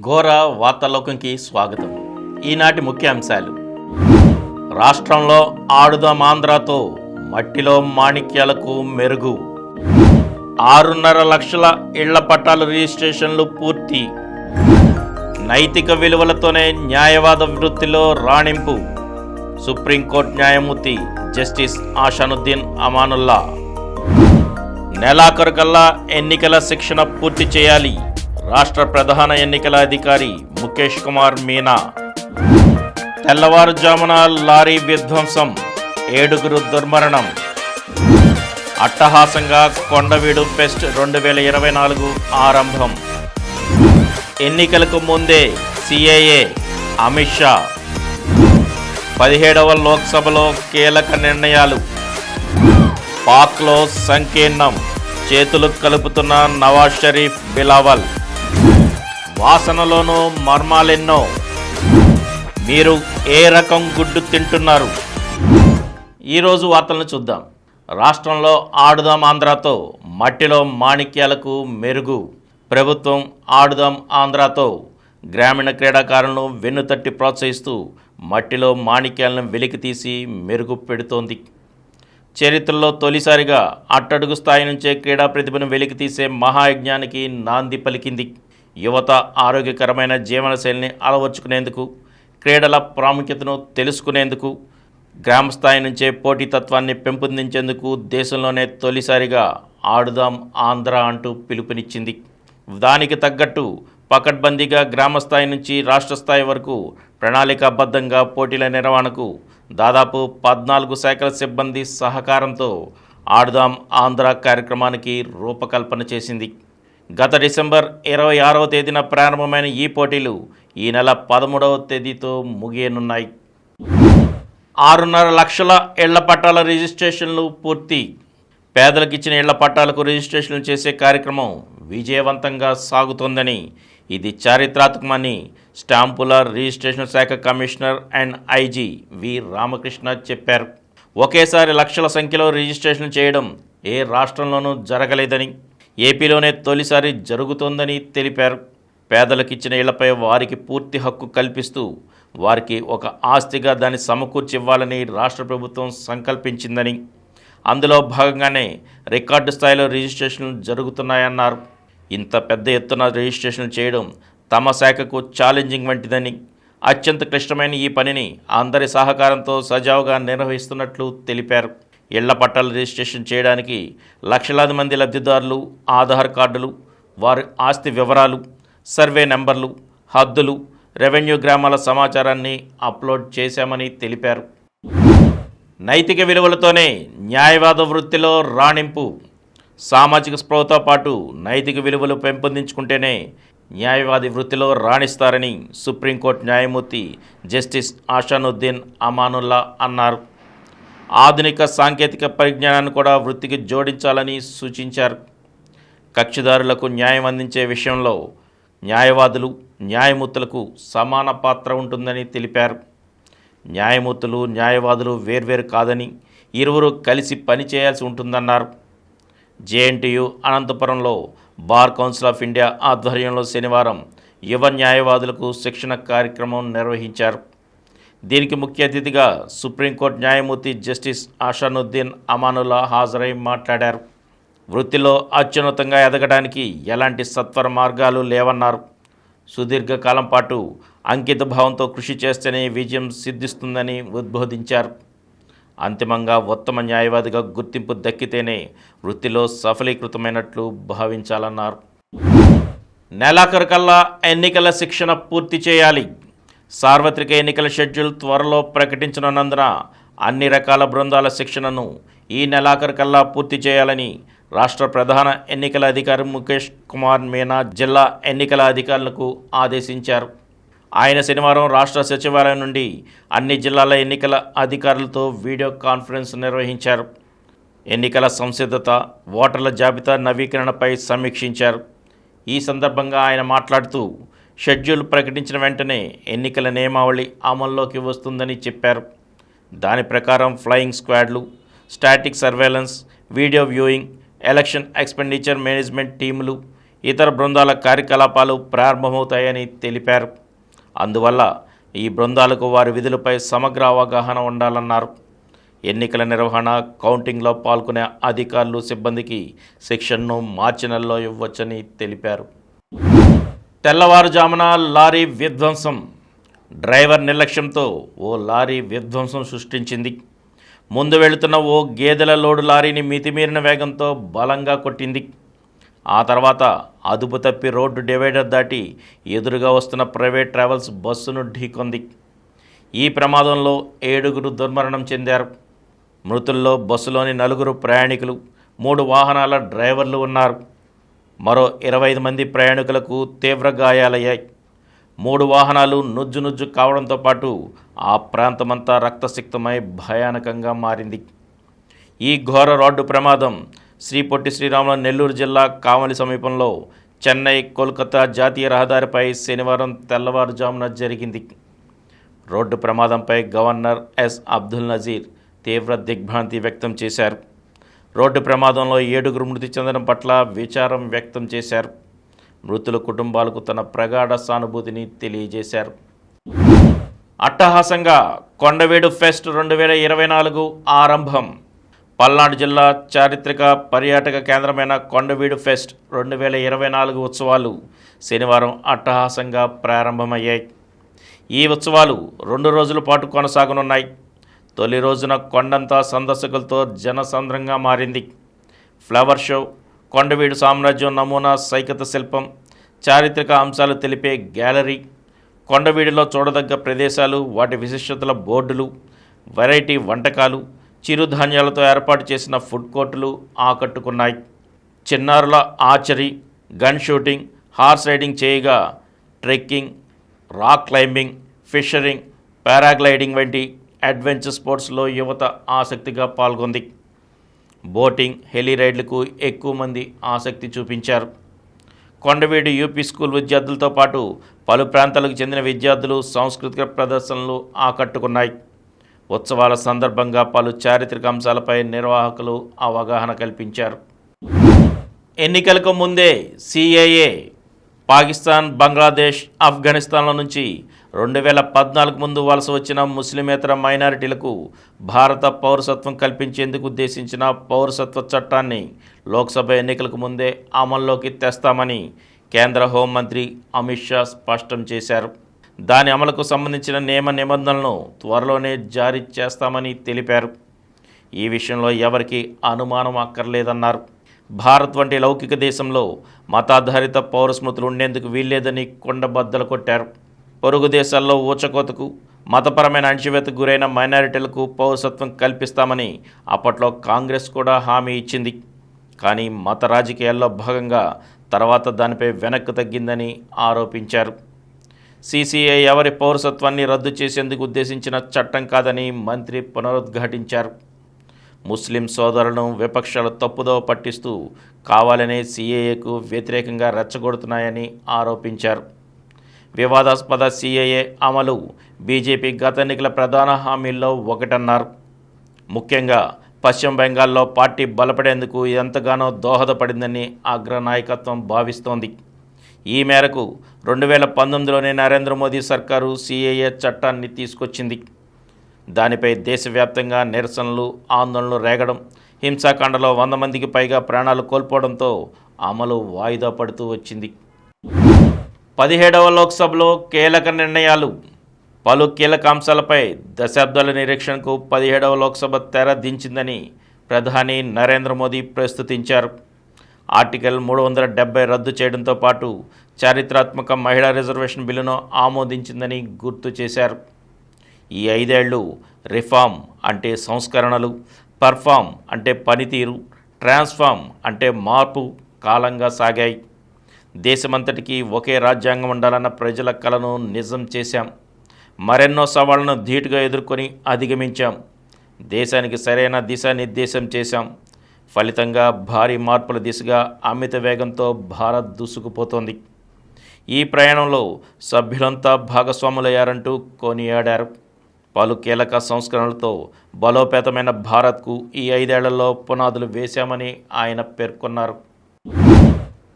ఘోర వార్తలోకంకి స్వాగతం. ఈనాటి ముఖ్యాంశాలు: రాష్ట్రంలో ఆడుదాం ఆంధ్రాతో మట్టిలో మాణిక్యాలకు మెరుగు, 6.5 లక్షల ఇళ్ల పట్టాల రిజిస్ట్రేషన్లు పూర్తి, నైతిక విలువలతోనే న్యాయవాద వృత్తిలో రాణింపు, సుప్రీంకోర్టు న్యాయమూర్తి జస్టిస్ ఆషానుద్దీన్ అమానుల్లా. నెలాఖరుకల్లా ఎన్నికల శిక్షణ పూర్తి చేయాలి, రాష్ట్ర ప్రధాన ఎన్నికల అధికారి ముఖేష్ కుమార్ మీనా. తెల్లవారుజామున లారీ విధ్వంసం, 7గురు దుర్మరణం. అట్టహాసంగా కొండవీడు ఫెస్ట్ 2024 ఆరంభం. ఎన్నికలకు ముందే సిఏఏ, అమిత్ షా. 17వ లోక్సభలో కీలక నిర్ణయాలు. పాక్లో సంకీర్ణం, చేతులు కలుపుతున్న నవాజ్ షరీఫ్, బిలావల్. వాసనలోనూ మర్మాలెన్నో, మీరు ఏ రకం గుడ్డు తింటున్నారు? ఈరోజు వార్తలను చూద్దాం. రాష్ట్రంలో ఆడుదాం ఆంధ్రాతో మట్టిలో మాణిక్యాలకు మెరుగు. ప్రభుత్వం ఆడుదాం ఆంధ్రాతో గ్రామీణ క్రీడాకారులను వెన్నుతట్టి ప్రోత్సహిస్తూ మట్టిలో మాణిక్యాలను వెలికితీసి మెరుగు పెడుతోంది. చరిత్రలో తొలిసారిగా అట్టడుగు స్థాయి నుంచే క్రీడా ప్రతిభను వెలికితీసే మహాయజ్ఞానికి నాంది పలికింది. యువత ఆరోగ్యకరమైన జీవనశైలిని అలవర్చుకునేందుకు, క్రీడల ప్రాముఖ్యతను తెలుసుకునేందుకు, గ్రామ స్థాయి నుంచే పోటీతత్వాన్ని పెంపొందించేందుకు దేశంలోనే తొలిసారిగా ఆడుదాం ఆంధ్ర అంటూ పిలుపునిచ్చింది. దానికి తగ్గట్టు పకడ్బందీగా గ్రామ స్థాయి నుంచి రాష్ట్ర స్థాయి వరకు ప్రణాళికాబద్ధంగా పోటీల నిర్వహణకు దాదాపు 14 శాఖల సిబ్బంది సహకారంతో ఆడుదాం ఆంధ్ర కార్యక్రమానికి రూపకల్పన చేసింది. గత డిసెంబర్ 26వ తేదీన ప్రారంభమైన ఈ పోటీలు ఈ నెల 13వ తేదీతో ముగియనున్నాయి. 6.5 లక్షల ఇళ్ల పట్టాల రిజిస్ట్రేషన్లు పూర్తి. పేదలకు ఇచ్చిన ఇళ్ల పట్టాలకు రిజిస్ట్రేషన్లు చేసే కార్యక్రమం విజయవంతంగా సాగుతోందని, ఇది చారిత్రాత్మకమని స్టాంపుల రిజిస్ట్రేషన్ శాఖ కమిషనర్ అండ్ ఐజీ వి రామకృష్ణ చెప్పారు. ఒకేసారి లక్షల సంఖ్యలో రిజిస్ట్రేషన్ చేయడం ఏ రాష్ట్రంలోనూ జరగలేదని, ఏపీలోనే తొలిసారి జరుగుతోందని తెలిపారు. పేదలకిచ్చిన ఇళ్లపై వారికి పూర్తి హక్కు కల్పిస్తూ వారికి ఒక ఆస్తిగా దాన్ని సమకూర్చివ్వాలని రాష్ట్ర ప్రభుత్వం సంకల్పించిందని, అందులో భాగంగానే రికార్డు స్థాయిలో రిజిస్ట్రేషన్లు జరుగుతున్నాయన్నారు. ఇంత పెద్ద ఎత్తున రిజిస్ట్రేషన్ చేయడం తమ శాఖకు ఛాలెంజింగ్ వంటిదని, అత్యంత క్లిష్టమైన ఈ పనిని అందరి సహకారంతో సజావుగా నిర్వహిస్తున్నట్లు తెలిపారు. ఇళ్ల పట్టాల రిజిస్ట్రేషన్ చేయడానికి లక్షలాది మంది లబ్ధిదారులు ఆధార్ కార్డులు, వారి ఆస్తి వివరాలు, సర్వే నెంబర్లు, హద్దులు, రెవెన్యూ గ్రామాల సమాచారాన్ని అప్లోడ్ చేశామని తెలిపారు. నైతిక విలువలతోనే న్యాయవాద వృత్తిలో రాణింపు. సామాజిక స్పృహతో పాటు నైతిక విలువలు పెంపొందించుకుంటేనే న్యాయవాది వృత్తిలో రాణిస్తారని సుప్రీంకోర్టు న్యాయమూర్తి జస్టిస్ ఆషానుద్దీన్ అమానుల్లా అన్నారు. ఆధునిక సాంకేతిక పరిజ్ఞానాన్ని కూడా వృత్తికి జోడించాలని సూచించారు. కక్షిదారులకు న్యాయం అందించే విషయంలో న్యాయవాదులు, న్యాయమూర్తులకు సమాన పాత్ర ఉంటుందని తెలిపారు. న్యాయమూర్తులు, న్యాయవాదులు వేర్వేరు కాదని, ఇరువురు కలిసి పనిచేయాల్సి ఉంటుందన్నారు. జేఎన్టీయు అనంతపురంలో బార్ కౌన్సిల్ ఆఫ్ ఇండియా ఆధ్వర్యంలో శనివారం యువ న్యాయవాదులకు శిక్షణ కార్యక్రమం నిర్వహించారు. దీనికి ముఖ్య అతిథిగా సుప్రీంకోర్టు న్యాయమూర్తి జస్టిస్ ఆషానుద్దీన్ అమానుల్లా హాజరై మాట్లాడారు. వృత్తిలో అత్యున్నతంగా ఎదగడానికి ఎలాంటి సత్వర మార్గాలు లేవన్నారు. సుదీర్ఘకాలం పాటు అంకిత భావంతో కృషి చేస్తేనే విజయం సిద్ధిస్తుందని ఉద్బోధించారు. అంతిమంగా ఉత్తమ న్యాయవాదిగా గుర్తింపు దక్కితేనే వృత్తిలో సఫలీకృతమైనట్లు భావించాలన్నారు. నెలాఖరుకల్లా ఎన్నికల శిక్షణ పూర్తి చేయాలి. సార్వత్రిక ఎన్నికల షెడ్యూల్ త్వరలో ప్రకటించనున్నందున అన్ని రకాల బృందాల శిక్షణను ఈ నెలాఖరుకల్లా పూర్తి చేయాలని రాష్ట్ర ప్రధాన ఎన్నికల అధికారి ముఖేష్ కుమార్ మీనా జిల్లా ఎన్నికల అధికారులకు ఆదేశించారు. ఆయన శనివారం రాష్ట్ర సచివాలయం నుండి అన్ని జిల్లాల ఎన్నికల అధికారులతో వీడియో కాన్ఫరెన్స్ నిర్వహించారు. ఎన్నికల సంసిద్ధత, ఓటర్ల జాబితా నవీకరణపై సమీక్షించారు. ఈ సందర్భంగా ఆయన మాట్లాడుతూ షెడ్యూల్ ప్రకటించిన వెంటనే ఎన్నికల నియమావళి అమల్లోకి వస్తుందని చెప్పారు. దాని ప్రకారం ఫ్లయింగ్ స్క్వాడ్లు, static surveillance, video viewing, election expenditure management టీములు, ఇతర బృందాల కార్యకలాపాలు ప్రారంభమవుతాయని తెలిపారు. అందువల్ల ఈ బృందాలకు వారి విధులపై సమగ్ర అవగాహన ఉండాలన్నారు. ఎన్నికల నిర్వహణ, కౌంటింగ్లో పాల్గొనే అధికారులు, సిబ్బందికి శిక్షణను మార్చి నెలలో ఇవ్వవచ్చని తెలిపారు. తెల్లవారుజామున లారీ విధ్వంసం. డ్రైవర్ నిర్లక్ష్యంతో ఓ లారీ విధ్వంసం సృష్టించింది. ముందు వెళుతున్న ఓ గేదెల లోడు లారీని మితిమీరిన వేగంతో బలంగా కొట్టింది. ఆ తర్వాత అదుపు తప్పి రోడ్డు డివైడర్ దాటి ఎదురుగా వస్తున్న ప్రైవేట్ ట్రావెల్స్ బస్సును ఢీకొంది. ఈ ప్రమాదంలో 7 దుర్మరణం చెందారు. మృతుల్లో బస్సులోని 4 ప్రయాణికులు, 3 వాహనాల డ్రైవర్లు ఉన్నారు. మరో 25 మంది ప్రయాణికులకు తీవ్ర గాయాలయ్యాయి. 3 వాహనాలు నుజ్జు కావడంతో పాటు ఆ ప్రాంతమంతా రక్తసిక్తమై భయానకంగా మారింది. ఈ ఘోర రోడ్డు ప్రమాదం శ్రీ పొట్టి శ్రీరాములు నెల్లూరు జిల్లా కావలి సమీపంలో చెన్నై కోల్కతా జాతీయ రహదారిపై శనివారం తెల్లవారుజామున జరిగింది. రోడ్డు ప్రమాదంపై గవర్నర్ ఎస్ అబ్దుల్ నజీర్ తీవ్ర దిగ్భ్రాంతి వ్యక్తం చేశారు. రోడ్డు ప్రమాదంలో 7 మృతి చెందడం పట్ల విచారం వ్యక్తం చేశారు. మృతుల కుటుంబాలకు తన ప్రగాఢ సానుభూతిని తెలియజేశారు. అట్టహాసంగా కొండవీడు ఫెస్ట్ 2024 ఆరంభం. పల్నాడు జిల్లా చారిత్రక పర్యాటక కేంద్రమైన కొండవీడు ఫెస్ట్ 2024 ఉత్సవాలు శనివారం అట్టహాసంగా ప్రారంభమయ్యాయి. ఈ ఉత్సవాలు 2 రోజుల పాటు కొనసాగనున్నాయి. తొలి రోజున కొండంతా సందర్శకులతో జనసంద్రంగా మారింది. ఫ్లవర్ షో, కొండవీడు సామ్రాజ్యం నమూనా సైకత శిల్పం, చారిత్రక అంశాలు తెలిపే గ్యాలరీ, కొండవీడులో చూడదగ్గ ప్రదేశాలు, వాటి విశిష్టతల బోర్డులు, వెరైటీ వంటకాలు, చిరుధాన్యాలతో ఏర్పాటు చేసిన ఫుడ్ కోర్టులు ఆకట్టుకున్నాయి. చిన్నారుల archery, gun shooting, horse riding చేయగా ట్రెక్కింగ్, రాక్ క్లైంబింగ్, ఫిషరింగ్, పారాగ్లైడింగ్ వంటి అడ్వెంచర్ స్పోర్ట్స్లో యువత ఆసక్తిగా పాల్గొంది. బోటింగ్, హెలీ రైడ్లకు ఎక్కువ మంది ఆసక్తి చూపించారు. కొండవీడు యూపీ స్కూల్ విద్యార్థులతో పాటు పలు ప్రాంతాలకు చెందిన విద్యార్థులు సాంస్కృతిక ప్రదర్శనలు ఆకట్టుకున్నాయి. ఉత్సవాల సందర్భంగా పలు చారిత్రక అంశాలపై నిర్వాహకులు అవగాహన కల్పించారు. ఎన్నికలకు ముందే సిఏఏ పాకిస్తాన్, బంగ్లాదేశ్, ఆఫ్ఘనిస్తాన్ల నుంచి 2014 ముందు వలస వచ్చిన ముస్లిమేతర మైనారిటీలకు భారత పౌరసత్వం కల్పించేందుకు ఉద్దేశించిన పౌరసత్వ చట్టాన్ని లోక్సభ ఎన్నికలకు ముందే అమల్లోకి తెస్తామని కేంద్ర హోంమంత్రి అమిత్ షా స్పష్టం చేశారు. దాని అమలుకు సంబంధించిన నియమ నిబంధనలను త్వరలోనే జారీ చేస్తామని తెలిపారు. ఈ విషయంలో ఎవరికీ అనుమానం అక్కర్లేదన్నారు. భారత్ వంటి లౌకిక దేశంలో మతాధారిత పౌరస్మృతులు ఉండేందుకు వీల్లేదని కొండబద్దలు కొట్టారు. పొరుగు దేశాల్లో ఊచకోతకు, మతపరమైన అణచివేతకు గురైన మైనారిటీలకు పౌరసత్వం కల్పిస్తామని అప్పట్లో కాంగ్రెస్ కూడా హామీ ఇచ్చింది. కానీ మత రాజకీయాల్లో భాగంగా తర్వాత దానిపై వెనక్కు తగ్గిందని ఆరోపించారు. సిసిఏ ఎవరి పౌరసత్వాన్ని రద్దు చేసేందుకు ఉద్దేశించిన చట్టం కాదని మంత్రి పునరుద్ఘాటించారు. ముస్లిం సోదరులను విపక్షాలు తప్పుదోవ పట్టిస్తూ కావాలనే సిఏఏకు వ్యతిరేకంగా రెచ్చగొడుతున్నాయని ఆరోపించారు. వివాదాస్పద సిఏఏ అమలు బీజేపీ గత ఎన్నికల ప్రధాన హామీల్లో ఒకటన్నారు. ముఖ్యంగా పశ్చిమ బెంగాల్లో పార్టీ బలపడేందుకు ఎంతగానో దోహదపడిందని అగ్రనాయకత్వం భావిస్తోంది. ఈ మేరకు 2019లోనే నరేంద్ర మోదీ సర్కారు సిఏఏ చట్టాన్ని తీసుకొచ్చింది. దానిపై దేశవ్యాప్తంగా నిరసనలు, ఆందోళనలు రేగడం, హింసాకాండలో 100 మందికి పైగా ప్రాణాలు కోల్పోవడంతో అమలు వాయిదా పడుతూ వచ్చింది. 17వ లోక్సభలో కీలక నిర్ణయాలు. పలు కీలక అంశాలపై దశాబ్దాల నిరీక్షణకు 17వ లోక్సభ తెర దించిందని ప్రధాని నరేంద్ర మోదీ ప్రస్తుతించారు. ఆర్టికల్ 370 రద్దు చేయడంతో పాటు చారిత్రాత్మక మహిళా రిజర్వేషన్ బిల్లును ఆమోదించిందని గుర్తు చేశారు. ఈ 5 ఏళ్లు రిఫార్మ్ అంటే సంస్కరణలు, పర్ఫార్మ్ అంటే పనితీరు, ట్రాన్స్ఫార్మ్ అంటే మార్పు కాలంగా సాగాయి. దేశమంతటికీ ఒకే రాజ్యాంగం ఉండాలన్న ప్రజల కలను నిజం చేశాం. మరెన్నో సవాళ్లను ధీటుగా ఎదుర్కొని అధిగమించాం. దేశానికి సరైన దిశానిర్దేశం చేశాం. ఫలితంగా భారీ మార్పుల దిశగా అమిత వేగంతో భారత్ దూసుకుపోతోంది. ఈ ప్రయాణంలో సభ్యులంతా భాగస్వాములయ్యారంటూ కొనియాడారు. పలు కీలక సంస్కరణలతో బలోపేతమైన భారత్కు ఈ 5 ఏళ్లలో పునాదులు వేశామని ఆయన పేర్కొన్నారు.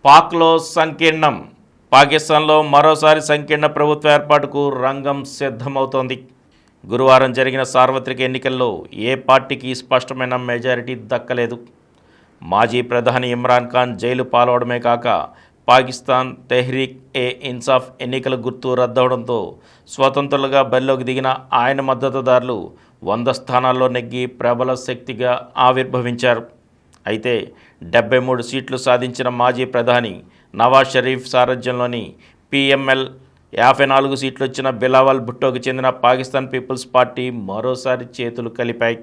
పాక్లో సంకీర్ణం. పాకిస్తాన్లో మరోసారి సంకీర్ణ ప్రభుత్వ ఏర్పాటుకు రంగం సిద్ధమవుతోంది. గురువారం జరిగిన సార్వత్రిక ఎన్నికల్లో ఏ పార్టీకి స్పష్టమైన మెజారిటీ దక్కలేదు. మాజీ ప్రధాని ఇమ్రాన్ ఖాన్ జైలు పాలవడమే కాక పాకిస్తాన్ తెహ్రీక్ ఏ ఇన్సాఫ్ ఎన్నికల గుర్తు రద్దవడంతో స్వతంత్రులుగా బరిలోకి దిగిన ఆయన మద్దతుదారులు 100 స్థానాల్లో నెగ్గి ప్రబల శక్తిగా ఆవిర్భవించారు. అయితే 73 సీట్లు సాధించిన మాజీ ప్రధాని నవాజ్ షరీఫ్ సారథ్యంలోని పిఎంఎల్ 54 సీట్లు వచ్చిన బిలావల్ భుట్టోకు చెందిన పాకిస్తాన్ పీపుల్స్ పార్టీ మరోసారి చేతులు కలిపాయి.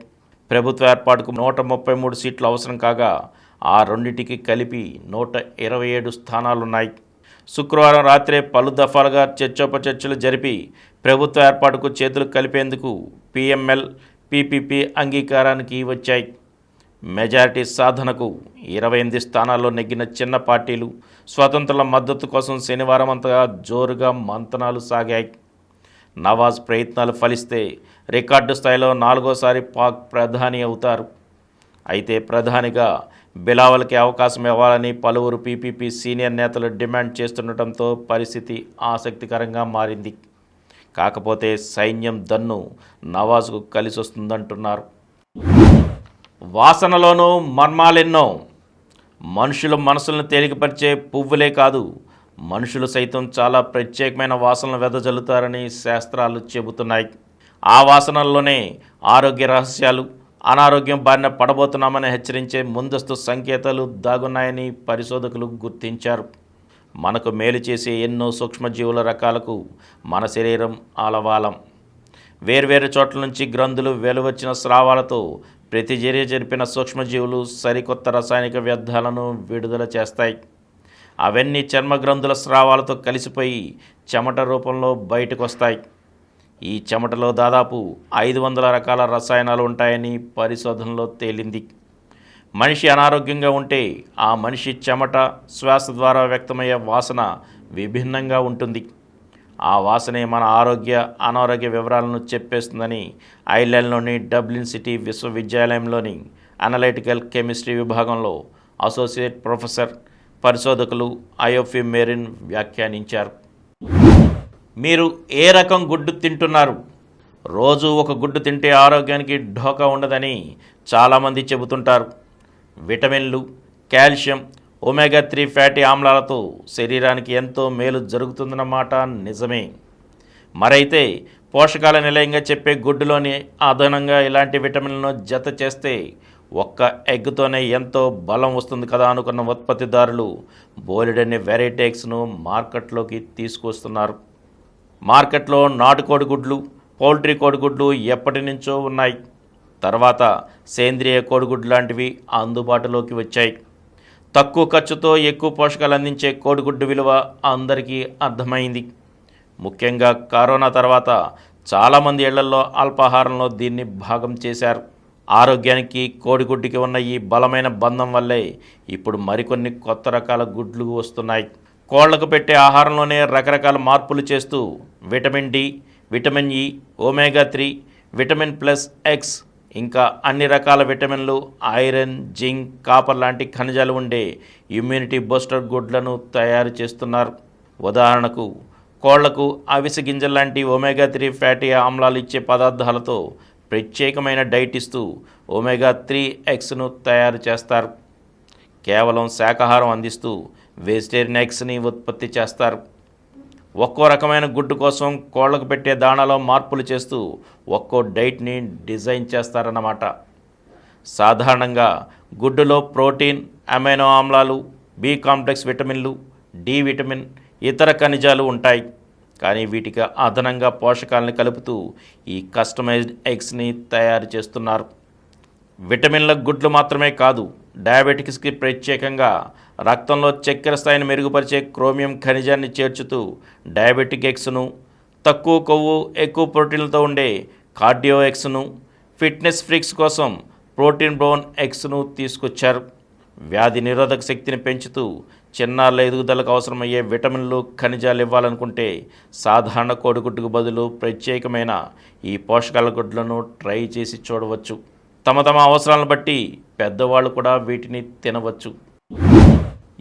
ప్రభుత్వ ఏర్పాటుకు 133 సీట్లు అవసరం కాగా ఆ రెండింటికి కలిపి 127 స్థానాలున్నాయి. శుక్రవారం రాత్రే పలు దఫాలుగా చర్చోపచర్చలు జరిపి ప్రభుత్వ ఏర్పాటుకు చేతులు కలిపేందుకు పిఎంఎల్ పీపీపీ అంగీకారానికి వచ్చాయి. మెజారిటీ సాధనకు 28 స్థానాల్లో నెగ్గిన చిన్న పార్టీలు స్వతంత్రుల మద్దతు కోసం శనివారం అంతగా జోరుగా మంతనాలు సాగాయి. నవాజ్ ప్రయత్నాలు ఫలిస్తే రికార్డు స్థాయిలో 4వసారి పాక్ ప్రధాని అవుతారు. అయితే ప్రధానిగా బిలావల్కి అవకాశం ఇవ్వాలని పలువురు పీపీపీ సీనియర్ నేతలు డిమాండ్ చేస్తుండటంతో పరిస్థితి ఆసక్తికరంగా మారింది. కాకపోతే సైన్యం దన్ను నవాజ్కు కలిసొస్తుందంటున్నారు. వాసనలోనూ మర్మాలెన్నో. మనుషుల మనసులను తేలికపరిచే పువ్వులే కాదు, మనుషులు సైతం చాలా ప్రత్యేకమైన వాసనలు వెదజల్లుతారని శాస్త్రాలు చెబుతున్నాయి. ఆ వాసనల్లోనే ఆరోగ్య రహస్యాలు, అనారోగ్యం బారిన పడబోతున్నామని హెచ్చరించే ముందస్తు సంకేతాలు దాగున్నాయని పరిశోధకులు గుర్తించారు. మనకు మేలు చేసే ఎన్నో సూక్ష్మజీవుల రకాలకు మన శరీరం ఆలవాలం. వేర్వేరు చోట్ల నుంచి గ్రంథులు వెలువచ్చిన స్రావాలతో ప్రతిచర్య జరిపిన సూక్ష్మజీవులు సరికొత్త రసాయనిక వ్యర్థాలను విడుదల చేస్తాయి. అవన్నీ చర్మ గ్రంథుల స్రావాలతో కలిసిపోయి చెమట రూపంలో బయటకు వస్తాయి. ఈ చెమటలో దాదాపు 500 రకాల రసాయనాలు ఉంటాయని పరిశోధనలో తేలింది. మనిషి అనారోగ్యంగా ఉంటే ఆ మనిషి చెమట, శ్వాస ద్వారా వ్యక్తమయ్యే వాసన విభిన్నంగా ఉంటుంది. ఆ వాసనే మన ఆరోగ్య అనారోగ్య వివరాలను చెప్పేస్తుందని ఐర్లాండ్లోని డబ్లిన్ సిటీ విశ్వవిద్యాలయంలోని అనలైటికల్ కెమిస్ట్రీ విభాగంలో అసోసియేట్ ప్రొఫెసర్ పరిశోధకులు అయోఫీ మెరిన్ వ్యాఖ్యానించారు. మీరు ఏ రకం గుడ్డు తింటున్నారు? రోజు ఒక గుడ్డు తింటే ఆరోగ్యానికి ఢోకా ఉండదని చాలామంది చెబుతుంటారు. విటమిన్లు, కాల్షియం, ఒమేగా 3 ఫ్యాటీ ఆమ్లాలతో శరీరానికి ఎంతో మేలు జరుగుతుందన్నమాట నిజమే. మరైతే పోషకాల నిలయంగా చెప్పే గుడ్డులోని అదనంగా ఇలాంటి విటమిన్లను జత చేస్తే ఒక్క ఎగ్తోనే ఎంతో బలం వస్తుంది కదా అనుకున్న ఉత్పత్తిదారులు బోలెడన్ని వెరైటీ ఎగ్స్ను మార్కెట్లోకి తీసుకొస్తున్నారు. మార్కెట్లో నాటుకోడి గుడ్లు, పౌల్ట్రీ కోడిగుడ్లు ఎప్పటి నుంచో ఉన్నాయి. తర్వాత సేంద్రియ కోడిగుడ్లు లాంటివి అందుబాటులోకి వచ్చాయి. తక్కువ ఖర్చుతో ఎక్కువ పోషకాలు అందించే కోడిగుడ్డు విలువ అందరికీ అర్థమైంది. ముఖ్యంగా కరోనా తర్వాత చాలామంది ఇళ్లలో అల్పాహారంలో దీన్ని భాగం చేశారు. ఆరోగ్యానికి కోడిగుడ్డుకి ఉన్న ఈ బలమైన బంధం వల్లే ఇప్పుడు మరికొన్ని కొత్త రకాల గుడ్లు వస్తున్నాయి. కోళ్లకు పెట్టే ఆహారంలోనే రకరకాల మార్పులు చేస్తూ vitamin D, vitamin E, omega 3, vitamin plus X, ఇంకా అన్ని రకాల విటమిన్లు, ఐరన్, జింక్, కాపర్ లాంటి ఖనిజాలు ఉండే ఇమ్యూనిటీ బూస్టర్ గుడ్లను తయారు చేస్తున్నారు. ఉదాహరణకు కోళ్లకు అవిసె గింజల లాంటి ఒమేగా 3 ఫ్యాటీ ఆమ్లాలు ఇచ్చే పదార్థాలతో ప్రత్యేకమైన డైట్ ఇస్తూ ఒమేగా 3 ఎగ్స్ను తయారు చేస్తారు. కేవలం శాకాహారం అందిస్తూ వెజిటేరియన్ ఎగ్స్ని ఉత్పత్తి చేస్తారు. ఒక్కో రకమైన గుడ్డు కోసం కోళ్లకు పెట్టే దాణాలో మార్పులు చేస్తూ ఒక్కో డైట్ని డిజైన్ చేస్తారన్నమాట. సాధారణంగా గుడ్డులో ప్రోటీన్, అమైనో ఆమ్లాలు, బి కాంప్లెక్స్ విటమిన్లు, డి విటమిన్, ఇతర ఖనిజాలు ఉంటాయి. కానీ వీటికి అదనంగా పోషకాలను కలుపుతూ ఈ కస్టమైజ్డ్ ఎగ్స్ని తయారు చేస్తున్నారు. విటమిన్ల గుడ్లు మాత్రమే కాదు, డయాబెటిక్స్కి ప్రత్యేకంగా రక్తంలో చక్కెర స్థాయిని మెరుగుపరిచే క్రోమియం ఖనిజాన్ని చేర్చుతూ డయాబెటిక్ ఎగ్స్ను, తక్కువ కొవ్వు ఎక్కువ ప్రోటీన్లతో ఉండే కార్డియో ఎగ్స్ను, ఫిట్నెస్ ఫ్రీక్స్ కోసం ప్రోటీన్ బ్రౌన్ ఎగ్స్ను తీసుకొచ్చారు. వ్యాధి నిరోధక శక్తిని పెంచుతూ చిన్నారుల ఎదుగుదలకు అవసరమయ్యే విటమిన్లు, ఖనిజాలు ఇవ్వాలనుకుంటే సాధారణ కోడిగుడ్డుకు బదులు ప్రత్యేకమైన ఈ పోషకాల గుడ్లను ట్రై చేసి చూడవచ్చు. తమ అవసరాలను బట్టి పెద్దవాళ్ళు కూడా వీటిని తినవచ్చు.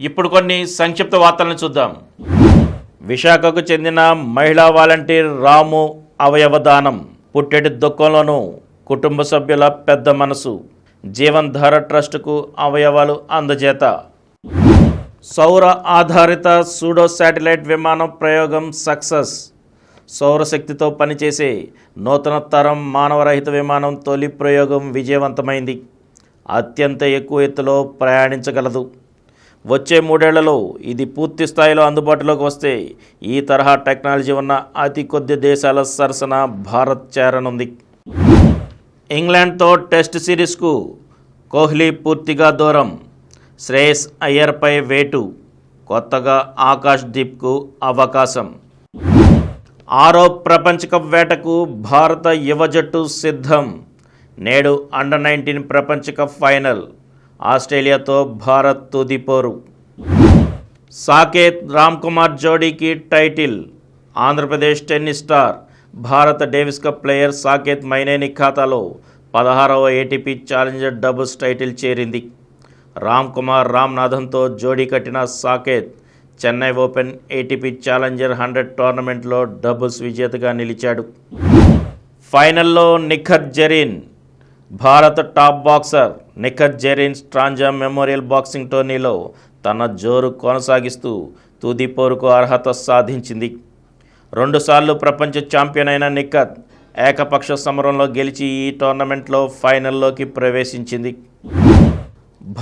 ఇప్పుడు కొన్ని సంక్షిప్త వార్తలను చూద్దాం. విశాఖకు చెందిన మహిళా వాలంటీర్ రాము అవయవదానం. పుట్టెడి దుఃఖంలోనూ కుటుంబ సభ్యుల పెద్ద మనసు. జీవన్ ధార ట్రస్టుకు అవయవాలు అందజేత. సౌర ఆధారిత సూడో శాటిలైట్ విమానం ప్రయోగం సక్సెస్. సౌరశక్తితో పనిచేసే నూతన తరం మానవరహిత విమానం తొలి ప్రయోగం విజయవంతమైంది. అత్యంత ఎక్కువ ఎత్తులో ప్రయాణించగలదు. వచ్చే 3 ఏళ్లలో ఇది పూర్తి స్థాయిలో అందుబాటులోకి వస్తే ఈ తరహా టెక్నాలజీ ఉన్న అతి కొద్ది దేశాల సరసన భారత్ చేరనుంది. ఇంగ్లాండ్తో టెస్ట్ సిరీస్కు కోహ్లీ పూర్తిగా దూరం. శ్రేయస్ అయ్యర్పై వేటు. కొత్తగా ఆకాష్ దీప్కు అవకాశం. 6వ ప్రపంచ కప్ వేటకు భారత యువ జట్టు సిద్ధం. నేడు అండర్-19 ప్రపంచ కప్ ఫైనల్. ఆస్ట్రేలియాతో భారత్ తుదిపోరు. సాకేత్ రామ్కుమార్ జోడీకి టైటిల్. ఆంధ్రప్రదేశ్ టెన్నిస్ స్టార్ భారత Davis cup player Saketh Myneni ఖాతాలో 16వ ఏటీపీ ఛాలెంజర్ డబుల్స్ టైటిల్ చేరింది. రామ్కుమార్ రామ్నాథన్తో జోడీ కట్టిన Saketh Chennai open ATP challenger 100 టోర్నమెంట్లో డబుల్స్ విజేతగా నిలిచాడు. ఫైనల్లో నిఖత్ జరీన్. భారత top boxer Nikhat Zareen Strandja memorial boxing టోర్నీలో తన జోరు కొనసాగిస్తూ తుది పోరుకు అర్హత సాధించింది. 2 సార్లు ప్రపంచ ఛాంపియన్ అయిన నిఖత్ ఏకపక్ష సమరంలో గెలిచి ఈ టోర్నమెంట్లో ఫైనల్లోకి ప్రవేశించింది.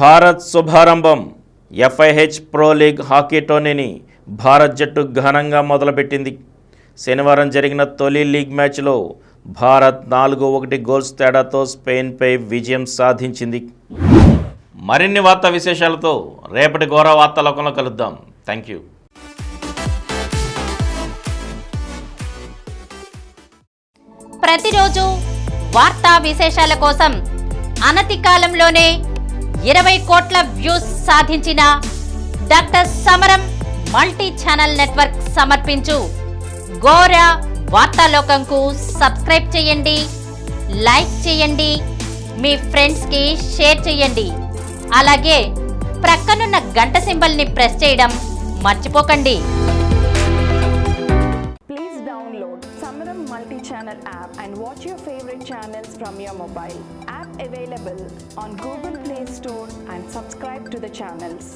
భారత్ శుభారంభం. FIH ప్రో లీగ్ హాకీ టోర్నీని భారత్ జట్టు ఘనంగా మొదలుపెట్టింది. శనివారం జరిగిన తొలి లీగ్ మ్యాచ్లో భారత్ 4-1 గోల్స్ తేడాతో స్పెయిన్పై విజయం సాధించింది. మరిన్ని వార్తా విశేషాలతో రేపటి ఘోర వార్తాలోకంలో కలుద్దాం. Thank you. ప్రతిరోజు వార్తా విశేషాల కోసం అనతి కాలంలోనే 20 కోట్ల వ్యూస్ సాధించిన డాక్టర్ సమరం మల్టీ ఛానల్ నెట్వర్క్ సమర్పించు ఘోర వార్తాలోకంకు సబ్స్క్రైబ్ చేయండి, లైక్ చేయండి, మీ ఫ్రెండ్స్కి షేర్ చేయండి. అలాగే ప్రక్కనున్న గంట సింబల్ని ప్రెస్ చేయడం మర్చిపోకండి. Please download Samaram multi-channel app and watch your favorite channels from your mobile. App available on Google Play Store and subscribe to the channels.